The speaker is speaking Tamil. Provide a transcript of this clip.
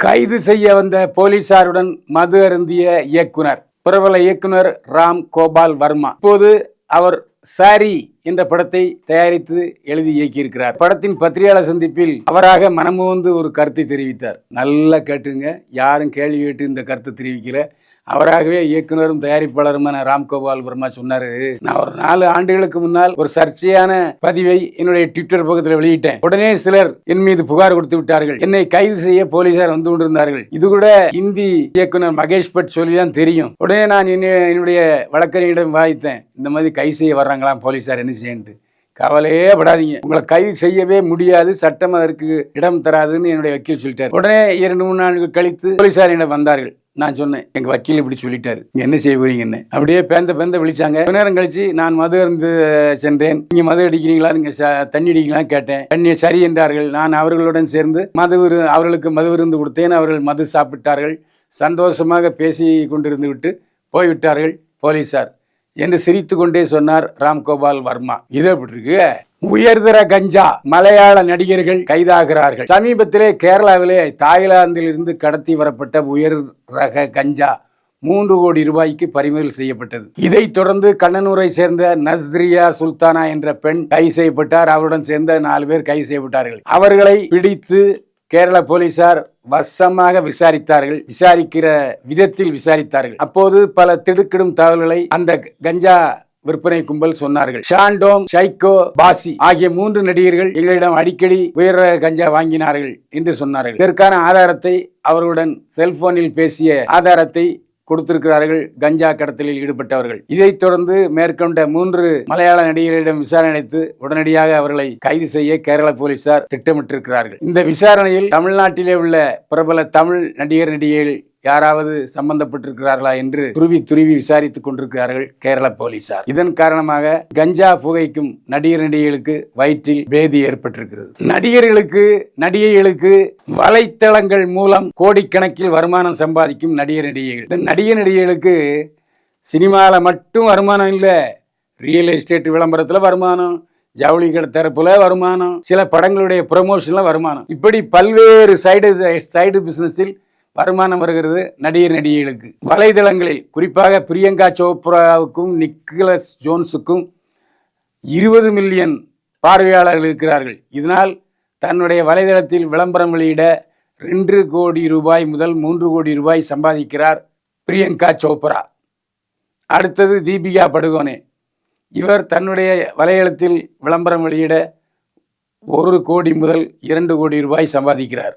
கைது செய்ய வந்த போலீசாருடன் மது அருந்திய இயக்குனர், பிரபல இயக்குனர் ராம் கோபால் வர்மா. இப்போது அவர் சாரி என்ற படத்தை தயாரித்து எழுதி இயக்கியிருக்கிறார். படத்தின் பத்திரிகையாளர் சந்திப்பில் அவராக மனமுவந்து ஒரு கருத்தை தெரிவித்தார். நல்லா கேட்டுங்க, யாரும் கேள்வி கேட்டு இந்த கருத்தை தெரிவிக்கல. அவராகவே இயக்குனரும் தயாரிப்பாளருமான ராம்கோபால் வர்மா சொன்னாரு, நான் ஒரு 4 ஆண்டுகளுக்கு முன்னால் ஒரு சர்ச்சையான பதிவை என்னுடைய ட்விட்டர் பக்கத்தில் வெளியிட்டேன். உடனே சிலர் என் மீது புகார் கொடுத்து விட்டார்கள். என்னை கைது செய்ய போலீசார் வந்து கொண்டிருந்தார்கள். இது கூட இந்தி இயக்குனர் மகேஷ் பட் சொல்லிதான் தெரியும். உடனே நான் என்னுடைய வழக்கறிஞரிடம் வாய்த்தேன், இந்த மாதிரி கைது செய்ய வர்றாங்களாம் போலீசார், என்ன செய்யு. கவலையே படாதீங்க, உங்களை கைது செய்யவே முடியாது, சட்டம் அதற்கு இடம் தராதுன்னு என்னுடைய வக்கீல் சொல்லிட்டார். உடனே 2-3 நாட்கள் கழித்து போலீசாரிடம் வந்தார்கள். நான் சொன்னேன், எங்க வக்கீல் இப்படி சொல்லிட்டாரு, நீங்க என்ன செய்ய போறீங்கன்னு. அப்படியே பேந்த விழிச்சாங்க. நேரம் கழிச்சு நான் மது அருந்து சென்றேன். நீங்க மது அடிக்கிறீங்களா, நீங்க தண்ணி அடிக்கலாம் கேட்டேன். தண்ணி சரி என்றார்கள். நான் அவர்களுடன் சேர்ந்து அவர்களுக்கு மது விருந்து கொடுத்தேன். அவர்கள் மது சாப்பிட்டார்கள். சந்தோஷமாக பேசி கொண்டிருந்து விட்டு போய்விட்டார்கள் போலீசார் என்று சிரித்து கொண்டே சொன்னார் ராம்கோபால் வர்மா. இது எப்படி இருக்கு? உயர்தர கஞ்சா மலையாள நடிகர்கள் கைதாகிறார்கள். சமீபத்திலே கேரளாவிலே தாய்லாந்தில் இருந்து கடத்தி வரப்பட்ட உயர் ரக கஞ்சா 3 கோடி ரூபாய்க்கு பறிமுதல் செய்யப்பட்டது. இதைத் தொடர்ந்து கண்ணனூரை சேர்ந்த நஸ்ரியா சுல்தானா என்ற பெண் கைது செய்யப்பட்டார். அவருடன் சேர்ந்த 4 பேர் கைது செய்யப்பட்டார்கள். அவர்களை பிடித்து கேரள போலீசார் வசமாக விசாரித்தார்கள். விசாரிக்கிற விதத்தில் விசாரித்தார்கள். அப்போது பல திடுக்கிடும் தகவல்களை அந்த கஞ்சா விற்பனை கும்பல் சொன்னார்கள். ஷாண்டோம், சைக்கோ, பாசி ஆகிய 3 நடிகர்கள் எங்களிடம் அடிக்கடி உயர் கஞ்சா வாங்கினார்கள் என்று சொன்னார்கள். இதற்கான ஆதாரத்தை, அவர்களுடன் செல்போனில் பேசிய ஆதாரத்தை கொடுத்திருக்கிறார்கள் கஞ்சா கடத்தலில் ஈடுபட்டவர்கள். இதைத் தொடர்ந்து மேற்கொண்ட 3 மலையாள நடிகர்களிடம் விசாரணை அளித்து உடனடியாக அவர்களை கைது செய்ய கேரள போலீசார் திட்டமிட்டிருக்கிறார்கள். இந்த விசாரணையில் தமிழ்நாட்டிலே உள்ள பிரபல தமிழ் நடிகர்கள் யாராவது சம்பந்தப்பட்டிருக்கிறார்களா என்று துருவி விசாரித்துக் கொண்டிருக்கிறார்கள் கேரள போலீசார். இதன் காரணமாக கஞ்சா புகைக்கும் நடிகர்களுக்கு வயிற்றில் பேதி ஏற்பட்டிருக்கிறது. நடிகைகளுக்கு வலைத்தளங்கள் மூலம் கோடிக்கணக்கில் வருமானம் சம்பாதிக்கும் நடிகர்கள். இந்த நடிகர்களுக்கு சினிமாவில் மட்டும் வருமானம் இல்லை, ரியல் எஸ்டேட் விளம்பரத்தில் வருமானம், ஜவுளி கடை தரப்புல வருமானம், சில படங்களுடைய ப்ரமோஷன்ல வருமானம், இப்படி பல்வேறு சைடு பிசினஸில் வருமானம் வருகிறது நடிகர்களுக்கு. வலைதளங்களில் குறிப்பாக பிரியங்கா சோப்ராவுக்கும் நிக்கலஸ் ஜோன்ஸுக்கும் 20 மில்லியன் பார்வையாளர்கள் இருக்கிறார்கள். இதனால் தன்னுடைய வலைதளத்தில் விளம்பரம் வெளியிட 2 கோடி ரூபாய் முதல் 3 கோடி ரூபாய் சம்பாதிக்கிறார் பிரியங்கா சோப்ரா. அடுத்தது தீபிகா படுகோனே. இவர் தன்னுடைய வலைதளத்தில் விளம்பரம் வெளியிட 1 கோடி முதல் 2 கோடி ரூபாய் சம்பாதிக்கிறார்.